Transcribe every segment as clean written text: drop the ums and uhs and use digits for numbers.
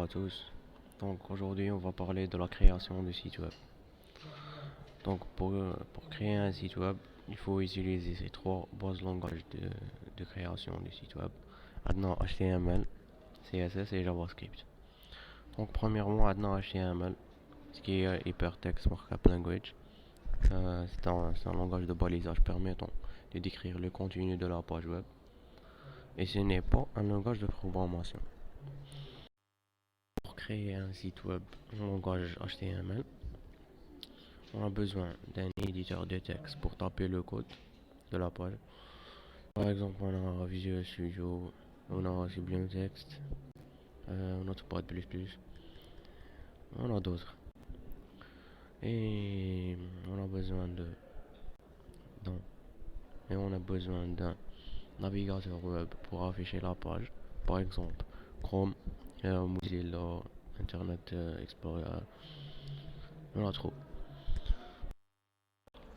tous. Donc aujourd'hui on va parler de la création de site web. Donc pour créer un site web, il faut utiliser ces trois bases langages de création du site web. Maintenant HTML, CSS et JavaScript. Donc premièrement maintenant HTML, ce qui est Hypertext Markup Language. C'est un langage de balisage permettant de décrire le contenu de la page web. Et ce n'est pas un langage de programmation. Pour créer un site web en langage HTML, on a besoin d'un éditeur de texte pour taper le code de la page. Par exemple, on a Visual Studio, on a Sublime Text, on a Notepad++, on a d'autres. Et on a besoin d'un, et on a besoin d'un navigateur web pour afficher la page. Par exemple, Chrome, Mozilla, Internet Explorer, on a trop.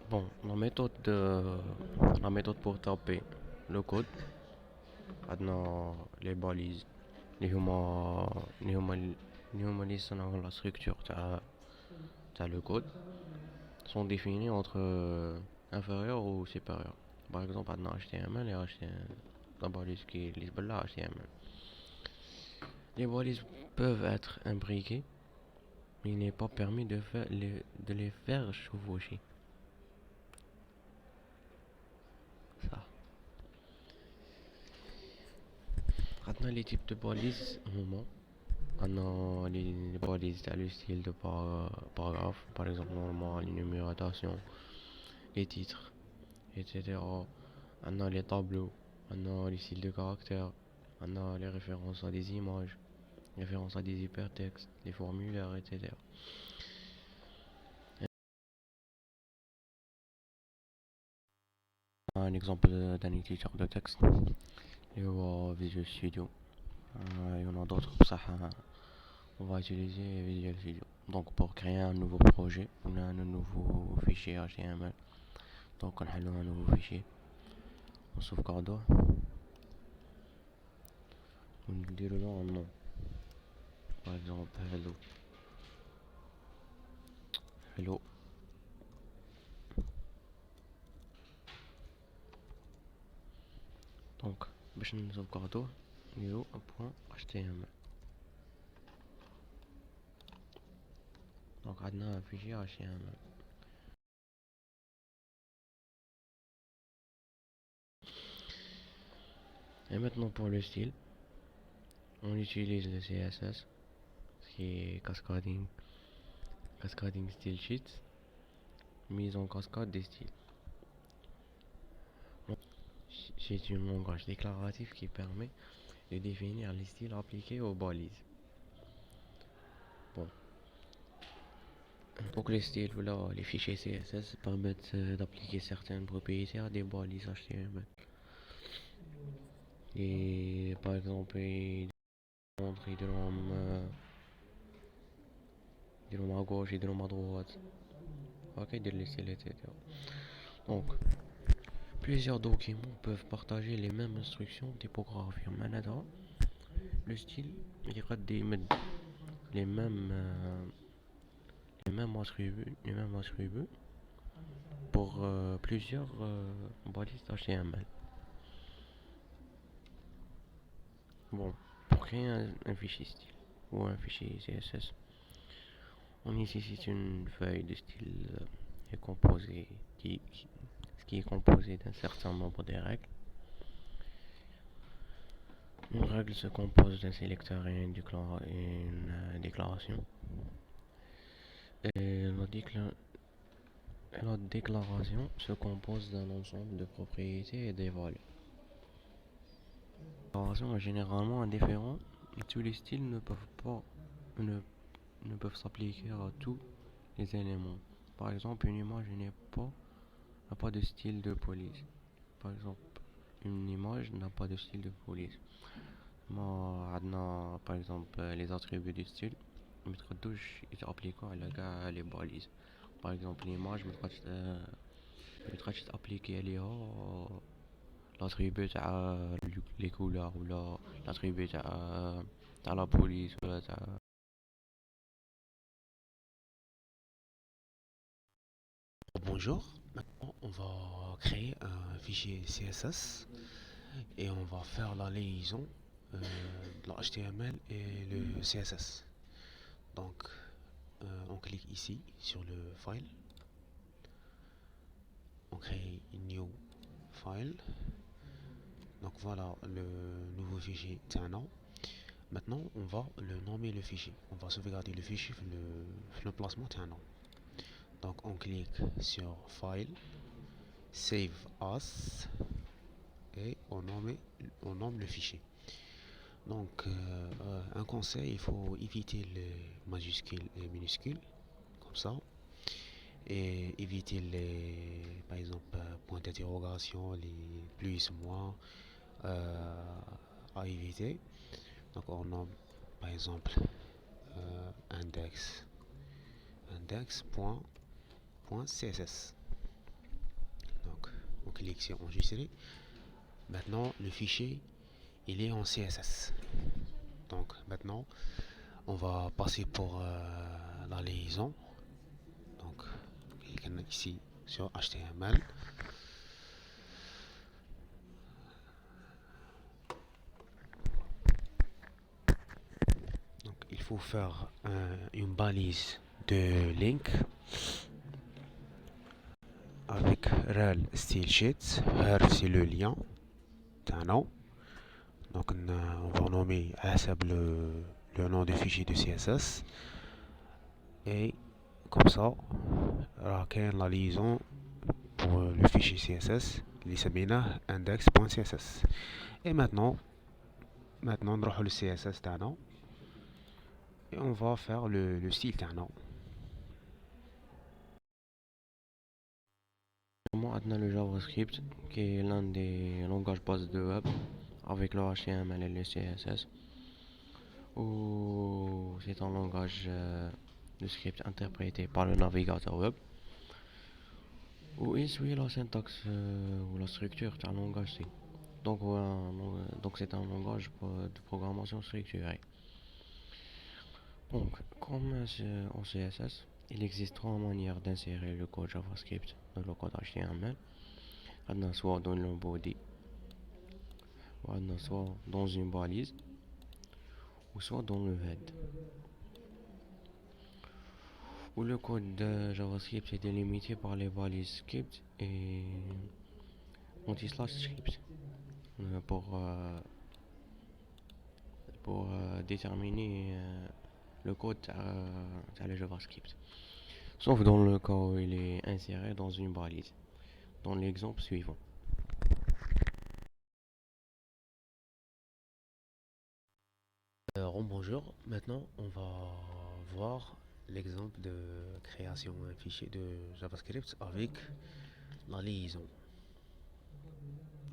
Bon, la méthode pour taper le code, maintenant les balises, les listent la structure t'as le code sont définis entre inférieur ou supérieur. Par exemple, maintenant HTML et HTML, la balise qui est là HTML. Les balises peuvent être imbriquées, mais il n'est pas permis de les faire chevaucher. Ça. Maintenant, les types de balises, maintenant, les balises, t'as le style de paragraphe, par exemple, normalement, les numérotations, les titres, etc. Maintenant, les tableaux, maintenant, les styles de caractères, maintenant, les références à des images, références à des hypertextes, les formulaires, etc. Un exemple d'un éditeur de texte, il y a Visual Studio. Il y en a d'autres, ça, on va utiliser Visual Studio. Donc pour créer un nouveau projet, on a un nouveau fichier HTML. Donc on a un nouveau fichier, on sauvegarde, on dit le nom, par exemple hello. Donc باش نسوفغاردوه نديرو .html. Donc عندنا un fichier HTML. Et maintenant pour le style, on utilise le CSS, qui est cascading style sheet, mise en cascade des styles. C'est un langage déclaratif qui permet de définir les styles appliqués aux balises. Bon, pour que les styles ou là, les fichiers CSS permettent d'appliquer certaines propriétés à des balises HTML. Et par exemple, يديرهم à gauche, يديرهم à droite. Ok, يدير les styles, etc. Donc, plusieurs documents peuvent partager les mêmes instructions typographiques. معناتها le style يقدر يمد les mêmes attributs pour plusieurs balises HTML. Bon, pour créer un fichier style ou un fichier CSS, on nécessite une feuille de style qui est composée d'un certain nombre de règles. Une règle se compose d'un sélecteur et une déclaration. Et la déclaration se compose d'un ensemble de propriétés et des valeurs. La déclaration est généralement indifférente et tous les styles ne, ne peuvent s'appliquer à tous les éléments. Par exemple, une image n'a pas de style de police. Par exemple, une image n'a pas de style de police. Par exemple, les attributs du style ما تقدوش يتابليكو على كاع لي باليز. باغ اكزومبل ليماج ما تقدش تابليكي عليها لاتريبي تاع لي كولور ولا لاتريبي تاع لا بوليس ولا تاع Bonjour, maintenant on va créer un fichier CSS et on va faire la liaison de la HTML et le CSS. Donc on clique ici sur le file, on crée une new file. Donc voilà le nouveau fichier Tano. Maintenant on va le nommer le fichier, on va sauvegarder le fichier l'emplacement Tano. Donc on clique sur file, save as et on nomme le fichier. Donc un conseil, il faut éviter les majuscules et minuscules comme ça et éviter les, par exemple, points d'interrogation, les plus, moins, à éviter. Donc on nomme par exemple index.css. Donc on clique sur enregistrer. Maintenant le fichier il est en CSS. Donc maintenant on va passer pour la liaison. Donc ici sur HTML. Donc il faut faire une balise de link avec rel style sheet. Rel c'est le lien. Donc on va nommer le nom du fichier de CSS et comme ça la liaison pour le fichier CSS اللي سميناه index.css. et maintenant نروح le CSS تاعنا et on va faire le style تاعنا. On a le JavaScript qui est l'un des langages bases de web avec le HTML et le CSS. Ou c'est un langage de script interprété par le navigateur web. Où il suit la syntaxe ou la structure d'un langage C. Donc c'est un langage de programmation structurée. Donc comme en CSS, il existe trois manières d'insérer le code JavaScript dans le code HTML. Soit dans le body, soit dans une balise, ou soit dans le head. Où le code de JavaScript est délimité par les balises script et anti-slash script pour déterminer le code à le JavaScript. Sauf dans le cas où il est inséré dans une balise. Dans l'exemple suivant. Bonjour, maintenant on va voir l'exemple de création d'un fichier de JavaScript avec la liaison.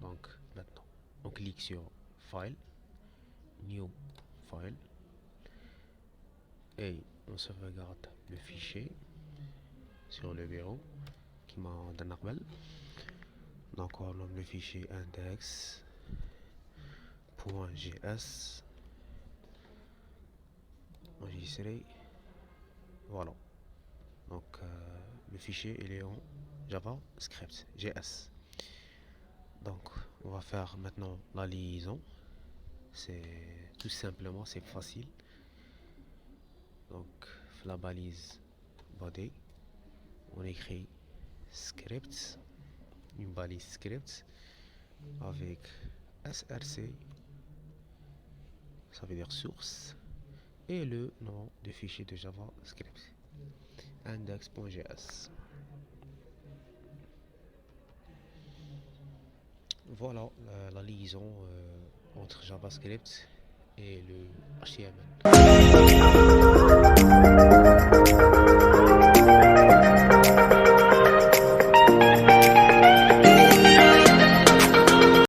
Donc maintenant on clique sur File, New File et on sauvegarde le fichier sur le bureau qui m'a donné appel. Donc on nomme le fichier index.js, enregistré. Voilà. Donc le fichier il est en JavaScript JS. Donc on va faire maintenant la liaison. C'est tout simplement, c'est facile. Donc la balise body, on écrit script, une balise script avec src, ça veut dire source, et le nom du fichier de JavaScript index.js. Voilà la liaison entre JavaScript et le HTML.